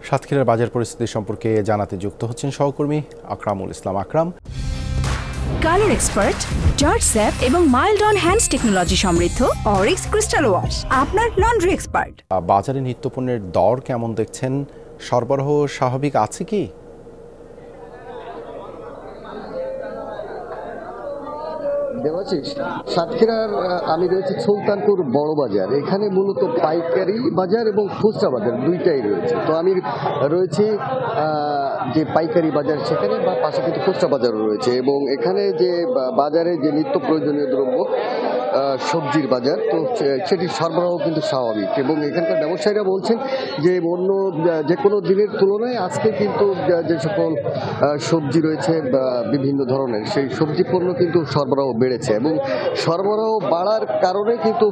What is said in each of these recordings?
সাতক্ষীরার বাজার পরিস্থিতি সম্পর্কে জানাতে যুক্ত হচ্ছেন সহকর্মী আকরামুল ইসলাম। আকরাম, কালার এক্সপার্ট, জর্জ স্যাপ এবং মাইল্ড অন হ্যান্ডস টেকনোলজি সমৃদ্ধ অরিক্স ক্রিস্টাল ওয়াশ আপনার লন্ড্রি এক্সপার্ট। বাজারে নিত্যপণ্যের দর কেমন দেখছেন? সরবরাহ স্বাভাবিক আছে কি? সাতক্ষীরার আমি রয়েছে সুলতানপুর বড় বাজার। এখানে মূলত পাইকারি বাজার এবং খুচরা বাজার দুইটাই রয়েছে। তো আমি রয়েছি যে পাইকারি বাজার সেখানে, বা পাশে কিন্তু খুচরা বাজারও রয়েছে। এবং এখানে যে বাজারে যে নিত্য প্রয়োজনীয় দ্রব্য সবজির বাজার, তো সেটির সরবরাহ কিন্তু স্বাভাবিক। এবং এখানকার ব্যবসায়ীরা বলছেন যে অন্য যে কোনো দিনের তুলনায় আজকে কিন্তু যে সকল সবজি রয়েছে বিভিন্ন ধরনের, সেই সবজি পণ্য কিন্তু সরবরাহ বেড়েছে। এবং সরবরাহ বাড়ার কারণে কিন্তু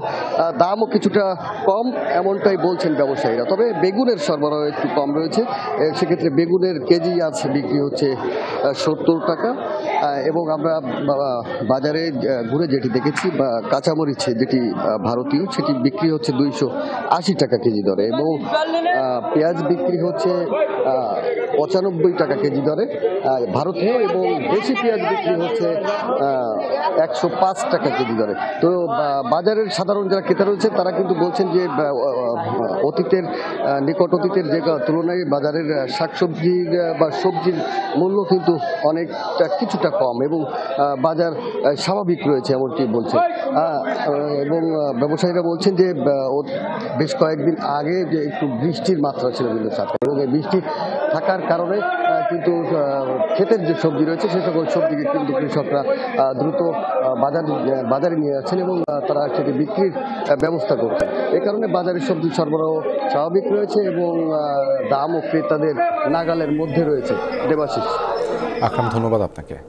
দামও কিছুটা কম, এমনটাই বলছেন ব্যবসায়ীরা। তবে বেগুনের সরবরাহ একটু কম রয়েছে। সেক্ষেত্রে বেগুনের কেজি আজ বিক্রি হচ্ছে 70 টাকা। এবং আমরা বাজারে ঘুরে যেটি দেখেছি, বা কাঁচামরিচ যেটি ভারতীয়, সেটি বিক্রি হচ্ছে 280 টাকা কেজি দরে। এবং পেঁয়াজ বিক্রি হচ্ছে 95 টাকা কেজি দরে ভারতীয়। এবং দেশি পেঁয়াজ বিক্রি হচ্ছে 105 টাকা কেজি দরে। তো বাজারের সাধারণ যারা ক্রেতা রয়েছে তারা কিন্তু বলছেন যে নিকট অতীতের যে তুলনায় বাজারের শাকসবজির বা সবজির মূল্য কিন্তু অনেকটা কিছুটা কম, এবং বাজার স্বাভাবিক রয়েছে এমনটি বলছেন। এবং ব্যবসায়ীরা বলছেন যে বেশ কয়েকদিন আগে যে একটু বৃষ্টির মাত্রা ছিল কিন্তু সাথে, এবং এই বৃষ্টি থাকার কারণে কিন্তু ক্ষেতের যে সবজি রয়েছে সে সকল সবজিকে কিন্তু কৃষকরা দ্রুত বাজারে নিয়ে যাচ্ছেন, এবং তারা সেটি বিক্রির ব্যবস্থা করছেন। এ কারণে বাজারের সবজি সরবরাহ স্বাভাবিক রয়েছে, এবং দামও ক্রেতাদের নাগালের মধ্যে রয়েছে। দেবাশিস। আকরাম, ধন্যবাদ আপনাকে।